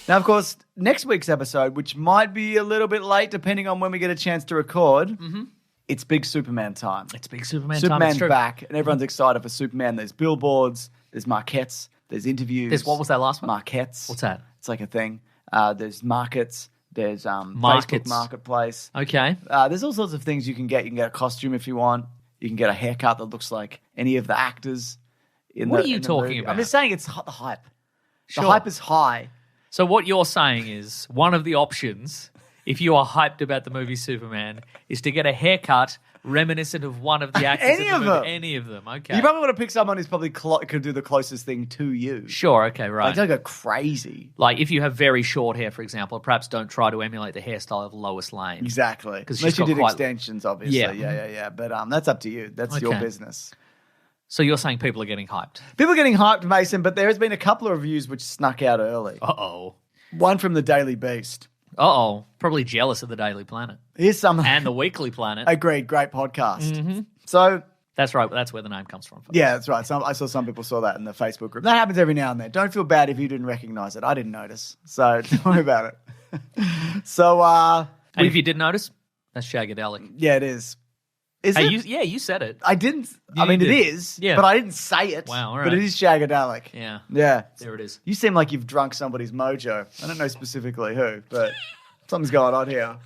Now, of course, next week's episode, which might be a little bit late depending on when we get a chance to record, it's big Superman time. It's big Superman time. Superman's back, and everyone's excited for Superman. There's billboards, there's marquettes, there's interviews. What was that last one? Marquettes. What's that? It's like a thing. There's markets. There's Markets. Facebook Marketplace. Okay. There's all sorts of things you can get. You can get a costume if you want. You can get a haircut that looks like any of the actors. What are you talking about? I'm just saying it's the hype. Sure. The hype is high. So what you're saying is one of the options, if you are hyped about the movie Superman, is to get a haircut reminiscent of one of the actors Any in the of movie. them. Any of them, okay. You probably want to pick someone who's probably could do the closest thing to you. Sure, okay, right. Like, don't go crazy. Like if you have very short hair, for example, perhaps don't try to emulate the hairstyle of Lois Lane. Exactly. 'Cause Unless she's you got did quite- extensions, obviously. Yeah. But that's up to you. That's your Okay. business. So you're saying people are getting hyped? People are getting hyped, Mason, but there has been a couple of reviews which snuck out early. Uh-oh. One from the Daily Beast. Uh-oh. Probably jealous of the Daily Planet. Here's some... And the Weekly Planet. Agreed. Great podcast. So... That's right. That's where the name comes from. Yeah, that's right. I saw some people saw that in the Facebook group. That happens every now and then. Don't feel bad if you didn't recognize it. I didn't notice. So don't worry about it. So... And if you did notice, that's Shagadelic. Yeah, it is. Is Hey, it? you said it. I didn't... Yeah, I mean, you it did. is, Yeah. but I didn't say it. Wow, all But right. it is Shagadelic. Yeah. Yeah. There it is. You seem like you've drunk somebody's mojo. I don't know specifically who, but something's going on here.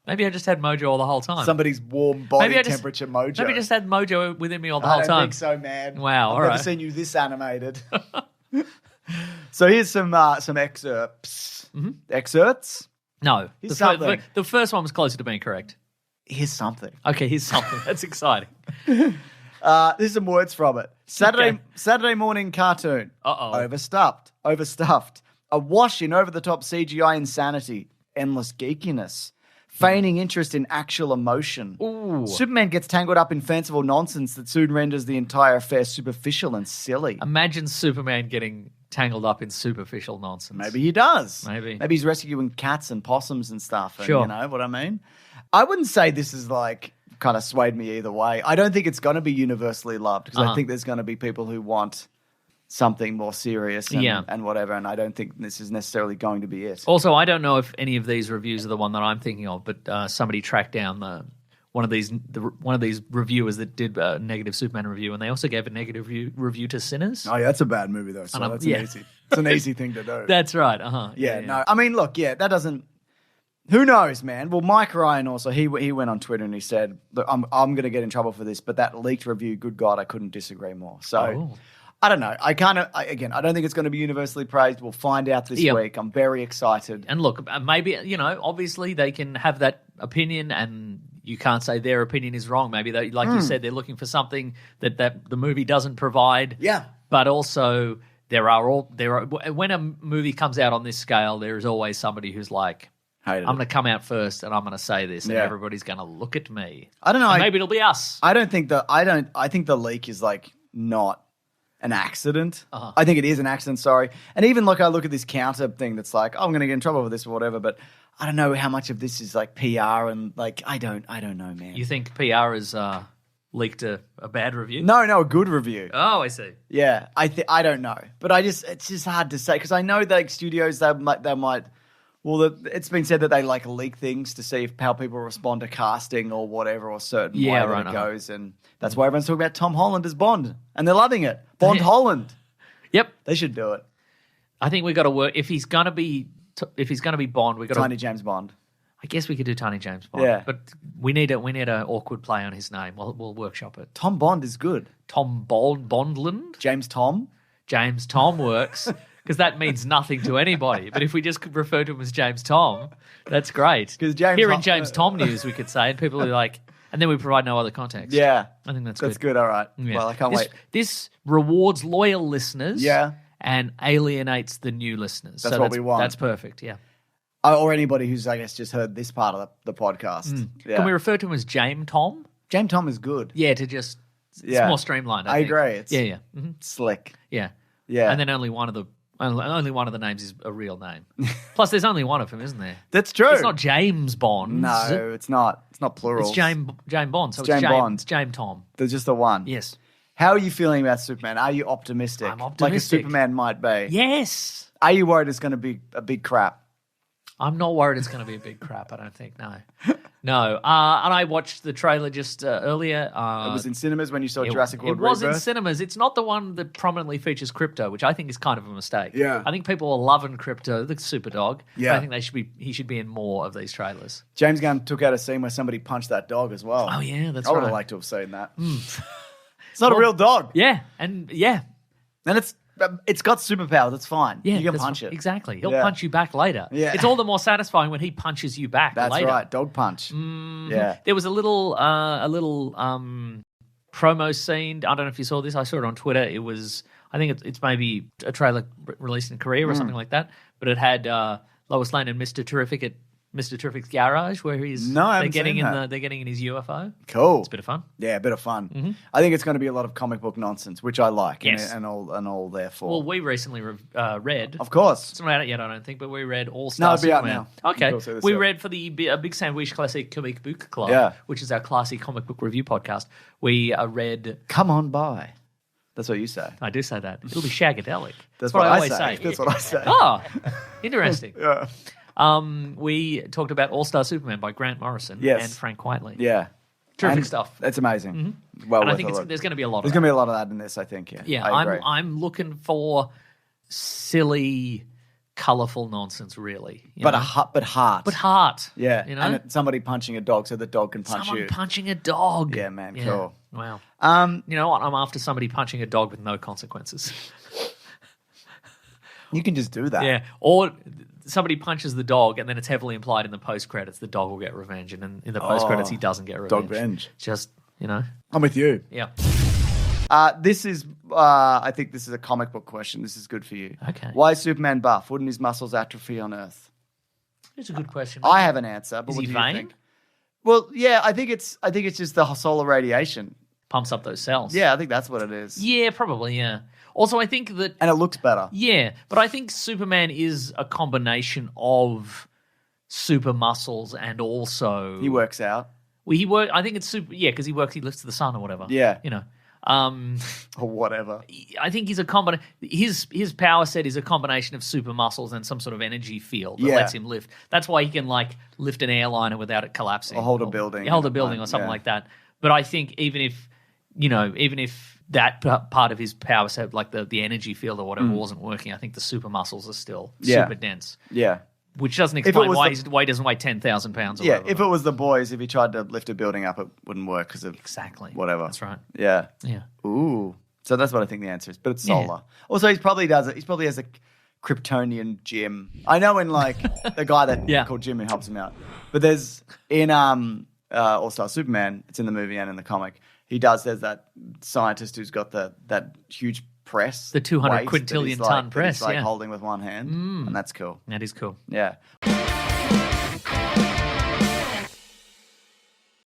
Maybe I just had mojo all the whole time. Somebody's warm body Maybe I just- temperature mojo. Maybe I just had mojo within me all the I whole don't time. think so, man. Wow, I've all never right. seen you this animated. So here's some excerpts. Excerpts? No. Here's something. The first one was closer to being correct. Here's something. Okay, here's something. That's exciting. There's some words from it. Saturday morning cartoon. Uh-oh. Overstuffed. A wash in over-the-top CGI insanity. Endless geekiness. Feigning interest in actual emotion. Ooh. Superman gets tangled up in fanciful nonsense that soon renders the entire affair superficial and silly. Imagine Superman getting tangled up in superficial nonsense. Maybe he does. Maybe. Maybe he's rescuing cats and possums and stuff. And, Sure. You know what I mean? I wouldn't say this is like kind of swayed me either way. I don't think it's going to be universally loved because I think there's going to be people who want something more serious and whatever, and I don't think this is necessarily going to be it. Also, I don't know if any of these reviews are the one that I'm thinking of, but somebody tracked down one of these reviewers that did a negative Superman review, and they also gave a negative review to Sinners. Oh, yeah, that's a bad movie though. So that's it's an easy thing to do. That's right. No, I mean, look, that doesn't. Who knows, man? Well, Mike Ryan also he went on Twitter and he said, "Look, I'm going to get in trouble for this, but that leaked review, good God, I couldn't disagree more." So. I don't know. I don't think it's going to be universally praised. We'll find out this week. I'm very excited. And look, maybe, obviously they can have that opinion and you can't say their opinion is wrong. Maybe they, like you said, they're looking for something that the movie doesn't provide. Yeah. But also when a movie comes out on this scale, there is always somebody who's like, I'm going to come out first and I'm going to say this and everybody's going to look at me. I don't know. And maybe it'll be us. I think the leak is like not an accident. I think it is an accident, sorry. And even I look at this counter thing that's like, I'm going to get in trouble for this or whatever, but I don't know how much of this is like PR and like, I don't know, man. You think PR has leaked a bad review? No, a good review. Oh, I see. Yeah, I don't know. But it's just hard to say because I know that studios, they might, well, it's been said that they like leak things to see how people respond to casting or whatever or certain way that it goes. And that's why everyone's talking about Tom Holland as Bond. And they're loving it. Bond Holland. Yep. They should do it. I think we've got to work. If he's going to be Bond, we've got Tiny James Bond. I guess we could do Tiny James Bond. Yeah. But we need an awkward play on his name. We'll workshop it. Tom Bond is good. Tom Bondland? James Tom works. Because that means nothing to anybody. But if we just could refer to him as James Tom, that's great. Here in James Tom news, we could say, and people are like, and then we provide no other context. Yeah. I think that's good. That's good, all right. Yeah. Well, I can't wait. This rewards loyal listeners Yeah. and alienates the new listeners. That's what we want. That's perfect, yeah. Or anybody who's, I guess, just heard this part of the podcast. Yeah. Can we refer to him as James Tom? James Tom is good. Yeah, it's more streamlined, I think. agree. It's Yeah. Mm-hmm. slick. Yeah. Yeah. And then only one of the names is a real name. Plus, there's only one of them, isn't there? That's true. It's not James Bond. No, it's not. It's not plural. It's James Bond. So it's James Bond. It's James Tom. There's just the one. Yes. How are you feeling about Superman? Are you optimistic? I'm optimistic. Like a Superman might be. Yes. Are you worried it's going to be a big crap? I'm not worried it's going to be a big crap, I don't think, no. No. And I watched the trailer just earlier. It was in cinemas when you saw Jurassic World Rebirth? It was Rebirth? in cinemas. It's not the one that prominently features Crypto, which I think is kind of a mistake. Yeah. I think people are loving Crypto, the super dog. Yeah. I think he should be in more of these trailers. James Gunn took out a scene where somebody punched that dog as well. Oh, yeah, that's I would right. have liked to have seen that. It's not a real dog. Yeah, and yeah. And it's got superpowers. That's fine. Yeah, you can punch it. Exactly. He'll punch you back later. Yeah. It's all the more satisfying when he punches you back That's later. right. Dog punch. Yeah. There was a little promo scene. I don't know if you saw this. I saw it on Twitter. It was, I think it's maybe a trailer released in Korea or something like that. But it had Lois Lane and Mr. Terrific at Mr. Terrific's garage where they're getting in his UFO. Cool. It's a bit of fun. Yeah, a bit of fun. I think it's going to be a lot of comic book nonsense, which I like. Yes. And all therefore. Well, we recently read. Of course. It's not out yet, I don't think, but we read All-Star Superman. Superman. Out now. Okay. We read for the Big Sandwich Classic Comic Book Club, which is our classy comic book review podcast. We read... Come on by. That's what you say. I do say that. It'll be shagadelic. That's what I always say. That's what I say. Oh, interesting. Yeah. We talked about All-Star Superman by Grant Morrison and Frank Whiteley. Yeah. Terrific stuff. It's amazing. Well, and I think there's going to be a lot There's going to be a lot of that in this, I think. Yeah, I agree. I'm looking for silly, colourful nonsense, really. But heart. But heart. Yeah. You know? And somebody punching a dog so the dog can punch Someone you. punching a dog. Yeah, man. Cool. Wow. You know what? I'm after somebody punching a dog with no consequences. You can just do that. Yeah. Or somebody punches the dog and then it's heavily implied in the post-credits the dog will get revenge. And in the post-credits he doesn't get revenge. Dog revenge. Just, you know. I'm with you. Yeah. This is, I think this is a comic book question. This is good for you. Okay. Why is Superman buff? Wouldn't his muscles atrophy on Earth? It's a good question. I have an answer. But Is what he do you vain? think? Well, yeah, I think it's just the solar radiation. Pumps up those cells. Yeah, I think that's what it is. Yeah, probably, yeah. Also, I think that... And it looks better. Yeah, but I think Superman is a combination of super muscles and also... He works out. Well, I think it's super... Yeah, because he lifts to the sun or whatever. Yeah. You know. Or whatever. I think he's a combination... His power set is a combination of super muscles and some sort of energy field that lets him lift. That's why he can, like, lift an airliner without it collapsing. Or hold a building. Hold a building or something like that. But I think even if that part of his power set, like the energy field or whatever, wasn't working, I think the super muscles are still super dense. Yeah. Which doesn't explain why he doesn't weigh 10,000 pounds or whatever. If it was the boys, if he tried to lift a building up, it wouldn't work because of whatever. That's right. Yeah. Yeah. Ooh. So that's what I think the answer is. But it's solar. Yeah. Also, he probably has a Kryptonian gym. I know in like the guy that called Jim who helps him out. But there's in All-Star Superman, it's in the movie and in the comic, there's that scientist who's got that huge press. The 200 quintillion ton press. He's holding with one hand. And that's cool. That is cool. Yeah.